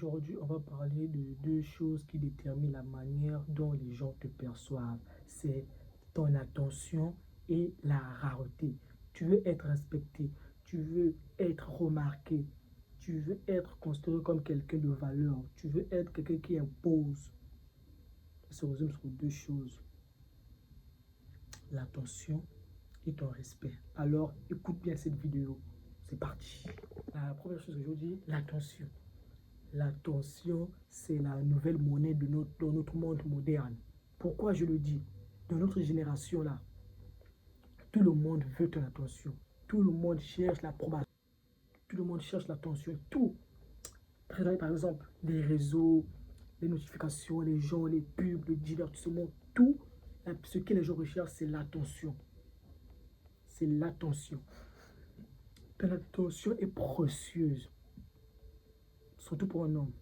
Aujourd'hui, on va parler de deux choses qui déterminent la manière dont les gens te perçoivent. C'est ton attention et la rareté. Tu veux être respecté, tu veux être remarqué, tu veux être considéré comme quelqu'un de valeur, tu veux être quelqu'un qui impose. Ça se résume sur deux choses, l'attention et ton respect. Alors, écoute bien cette vidéo. C'est parti. La première chose que je vous dis, l'attention. L'attention, c'est la nouvelle monnaie de dans notre monde moderne. Pourquoi je le dis? Dans notre génération-là, tout le monde veut ton attention. Tout le monde cherche l'approbation. Tout le monde cherche l'attention. Tout. Par exemple, les réseaux, les notifications, les gens, les pubs, le divertissement, tout. Ce que les gens recherchent, c'est l'attention. C'est l'attention. Ton attention est précieuse. Surtout pour un homme.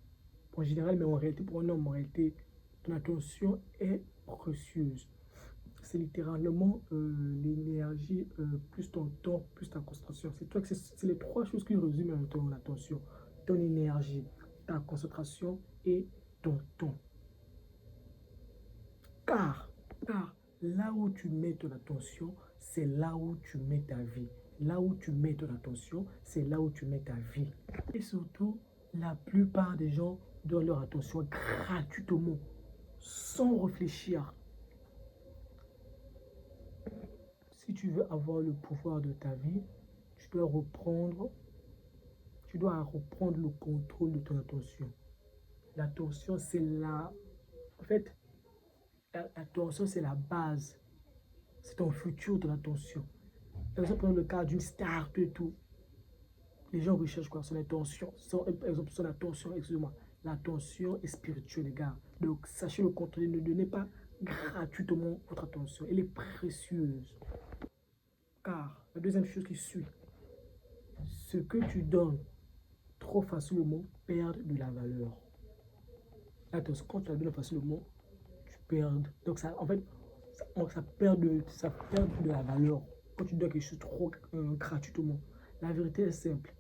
En général, mais en réalité, pour un homme, en réalité, ton attention est précieuse. C'est littéralement l'énergie, plus ton temps, plus ta concentration. C'est les trois choses qui résument ton attention. Ton énergie, ta concentration et ton temps. Car là où tu mets ton attention, c'est là où tu mets ta vie. Là où tu mets ton attention, c'est là où tu mets ta vie. Et surtout, la plupart des gens donnent leur attention gratuitement, sans réfléchir. Si tu veux avoir le pouvoir de ta vie, tu dois reprendre le contrôle de ton attention. L'attention, c'est la... En fait, l'attention, c'est la base. C'est ton futur, ton attention. Par exemple, dans le cas d'une star, tout. Les gens recherchent quoi? Son attention. Par exemple, son attention, excusez-moi. L'attention est spirituelle, les gars. Donc, sachez le contrôler. Ne donnez pas gratuitement votre attention. Elle est précieuse. Car la deuxième chose qui suit, ce que tu donnes trop facilement perd de la valeur. Attention, quand tu la donnes facilement, tu perds. Donc, ça, en fait, ça perd de la valeur quand tu donnes quelque chose trop gratuitement. La vérité est simple.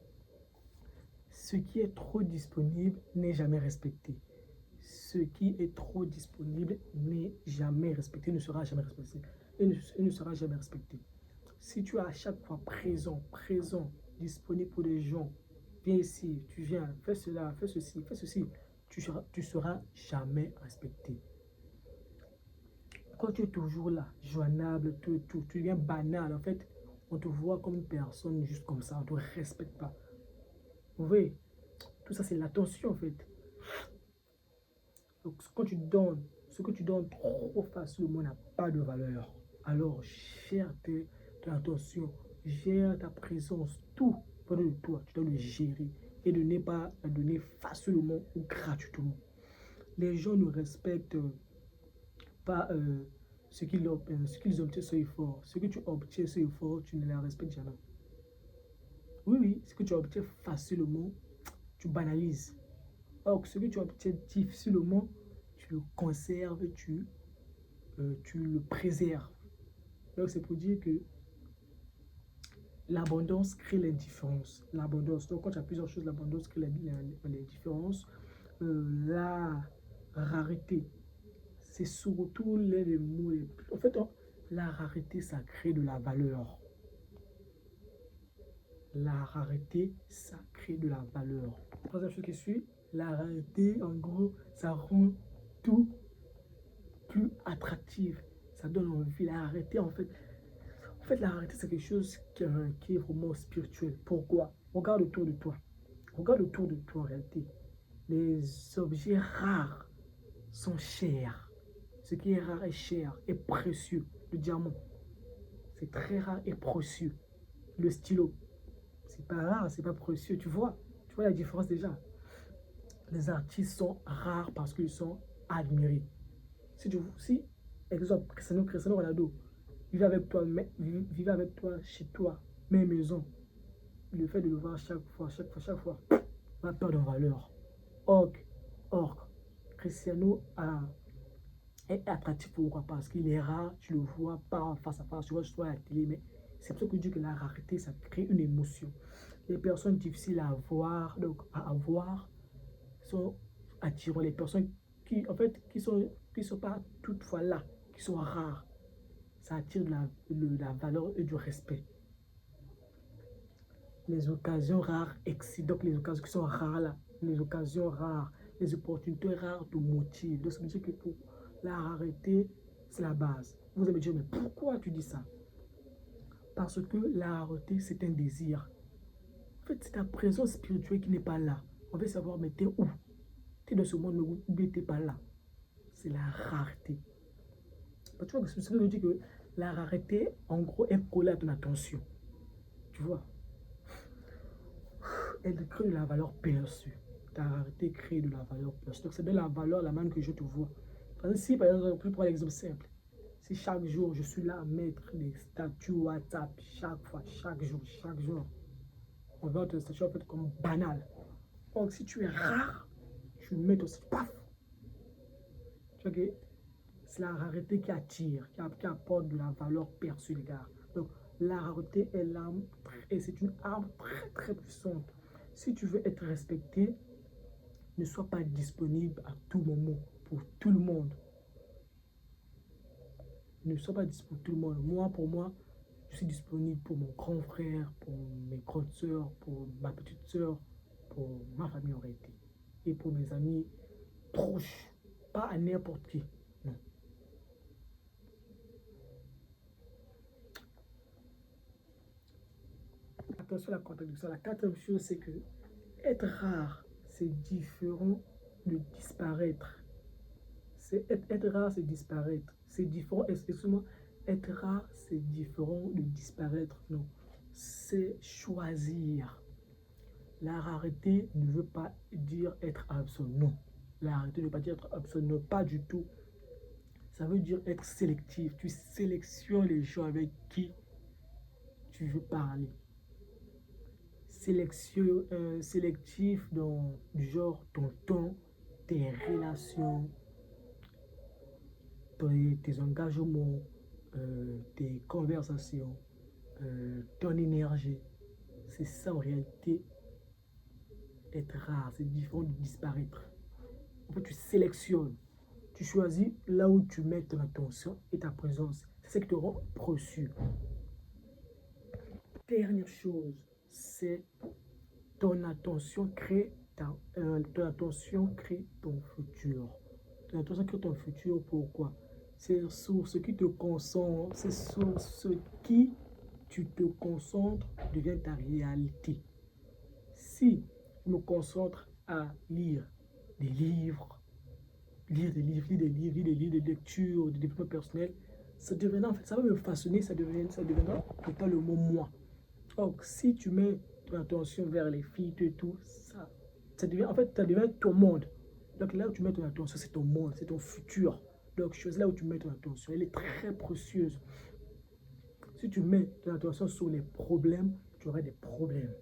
Ce qui est trop disponible n'est jamais respecté. Ce qui est trop disponible n'est jamais respecté, ne sera jamais respecté. Et ne sera jamais respecté. Si tu es à chaque fois présent, disponible pour les gens, viens ici, tu viens, fais cela, fais ceci, tu seras jamais respecté. Quand tu es toujours là, joignable, tu deviens banal, en fait, on te voit comme une personne juste comme ça, on ne te respecte pas. Vous voyez, tout ça c'est l'attention en fait. Donc quand tu donnes, ce que tu donnes trop facilement n'a pas de valeur. Alors gère ton attention, gère ta présence, tout pendant de toi, tu dois le gérer et de ne pas la donner facilement ou gratuitement. Les gens ne respectent pas ce qu'ils obtiennent sur effort. Ce que tu obtiens sur effort, tu ne les respectes jamais. Oui, ce que tu obtiens facilement, tu banalises. Or, ce que tu obtiens difficilement, tu le conserves, tu le préserves. Donc, c'est pour dire que l'abondance crée l'indifférence. L'abondance, donc quand tu as plusieurs choses, l'abondance crée l'indifférence. La rareté, c'est surtout les mots. En fait, la rareté, ça crée de la valeur. La rareté, ça crée de la valeur. Troisième chose qui suit, la rareté, en gros, ça rend tout plus attractif. Ça donne envie. La rareté, en fait, la rareté, c'est quelque chose qui est vraiment spirituel. Pourquoi? Regarde autour de toi. Regarde autour de toi en réalité. Les objets rares sont chers. Ce qui est rare est cher, est précieux. Le diamant, c'est très rare et précieux. Le stylo, c'est pas rare, c'est pas précieux. Tu vois la différence déjà. Les artistes sont rares parce qu'ils sont admirés. Si exemple, Cristiano Ronaldo vivait avec toi chez toi, même maison, le fait de le voir chaque fois, va perdre en valeur. Or, Cristiano est attractif pourquoi? Parce qu'il est rare, tu le vois pas face à face, tu vois à la télé, mais c'est pour ça que je dis que la rareté, ça crée une émotion. Les personnes difficiles à avoir sont attirants, les personnes qui sont pas toutefois là, qui sont rares. Ça attire de la valeur et du respect. Les occasions rares excitent, donc les occasions qui sont rares là, les occasions rares, les opportunités rares te motivent. Donc ça veut dire que pour la rareté, c'est la base. Vous allez me dire, mais pourquoi tu dis ça? Parce que la rareté, c'est un désir. En fait, c'est ta présence spirituelle qui n'est pas là. On veut savoir, mais t'es où? T'es dans ce monde, mais t'es pas là. C'est la rareté. Tu vois, ce que veut dire que la rareté, en gros, est collée à ton attention. Tu vois? Elle crée de la valeur perçue. Ta rareté crée de la valeur perçue. Donc, c'est de la valeur la même que je te vois. Parce que si, par exemple, je prends l'exemple simple. Si chaque jour, je suis là à mettre des statuts WhatsApp, chaque fois, chaque jour, on va te statut en fait comme banal. Donc, si tu es rare, tu mets ton paf. Tu vois que c'est la rareté qui attire, qui apporte de la valeur perçue, les gars. Donc, la rareté est l'arme, et c'est une arme très, très puissante. Si tu veux être respecté, ne sois pas disponible à tout moment pour tout le monde. Ne sois pas disponible pour tout le monde. Moi, pour moi, je suis disponible pour mon grand frère, pour mes grandes sœurs, pour ma petite sœur, pour ma famille en réalité. Et pour mes amis proches. Pas à n'importe qui. Non. Attention à la contradiction. La quatrième chose, c'est que être rare, c'est différent de disparaître. Être rare, c'est disparaître. C'est différent, excusez-moi, être rare, c'est différent de disparaître. Non, c'est choisir. La rareté ne veut pas dire être absolu. Non, la rareté ne veut pas dire être absolu. Non, pas du tout. Ça veut dire être sélectif. Tu sélectionnes les gens avec qui tu veux parler. Sélectif dans du genre ton temps, tes relations, tes engagements, tes conversations, ton énergie. C'est ça en réalité, être rare, c'est différent de disparaître. En fait, tu sélectionnes, tu choisis là où tu mets ton attention et ta présence. C'est ce qui te rend précieux. Dernière chose, c'est ton attention crée ton attention crée ton futur. Ton attention crée ton futur, pourquoi? C'est sur ce qui te concentre, c'est sur ce qui tu te concentres devient ta réalité. Si je me concentre à lire des livres, lire des lectures, des développements personnels, ça deviendra, en fait, ça va me façonner, ça deviendra totalement moi. Donc, si tu mets ton attention vers les filles et tout, ça devient, en fait, ça devient ton monde. Donc, là où tu mets ton attention, c'est ton monde, c'est ton futur. Donc, chose là où tu mets ton attention, elle est très précieuse. Si tu mets ton attention sur les problèmes, tu auras des problèmes.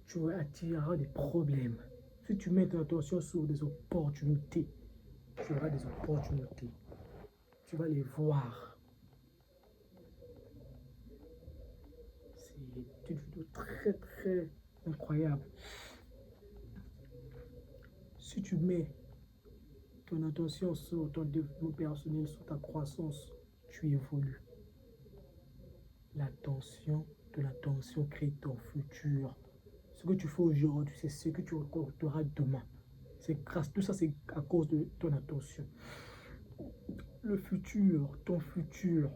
Tu attireras des problèmes. Si tu mets ton attention sur des opportunités, tu auras des opportunités. Tu vas les voir. C'est une vidéo très, très incroyable. Si tu mets ton attention sur ton développement personnel, sur ta croissance, tu évolues. L'attention crée ton futur. Ce que tu fais aujourd'hui, c'est ce que tu rencontreras demain. C'est grâce, tout ça, c'est à cause de ton attention. Le futur, ton futur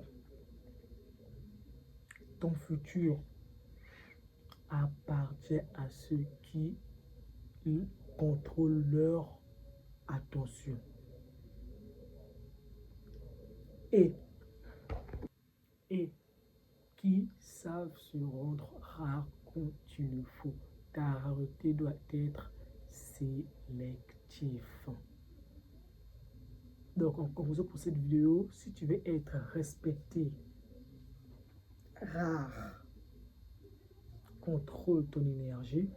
appartient à ceux qui contrôlent leur attention. Et qui savent se rendre rares quand il le faut. Ta rareté doit être sélective. Donc, en conclusion pour cette vidéo, si tu veux être respecté, rare, contrôle ton énergie,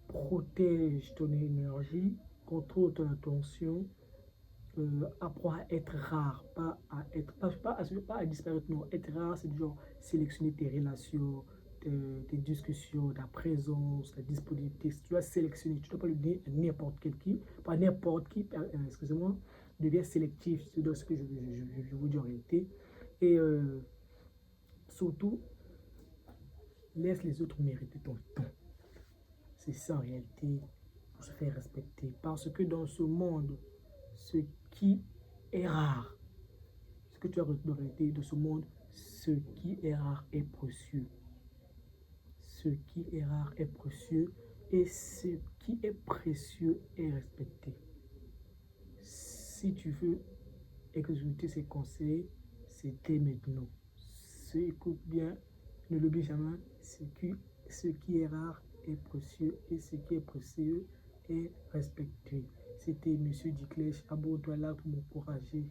protège ton énergie, contrôle ton attention, apprends à être rare, pas à disparaître, non. Être rare, c'est du genre sélectionner tes relations, tes discussions, ta présence, ta disponibilité. Tu dois sélectionner. Tu ne dois pas le donner à n'importe qui, pas n'importe qui, excusez-moi. Deviens sélectif, c'est ce que je vous dis en réalité. Et surtout, laisse les autres mériter ton temps. C'est ça en réalité, pour se faire respecter. Parce que dans ce monde, ce qui est rare, ce que tu as retenu en réalité de ce monde, ce qui est rare est précieux. Ce qui est rare est précieux et ce qui est précieux est respecté. Si tu veux exécuter ces conseils, c'est dès maintenant. Écoute bien, ne l'oublie jamais, ce qui est rare est précieux et ce qui est précieux est respecté. C'était M. Diclèche, abonne-toi là pour m'encourager.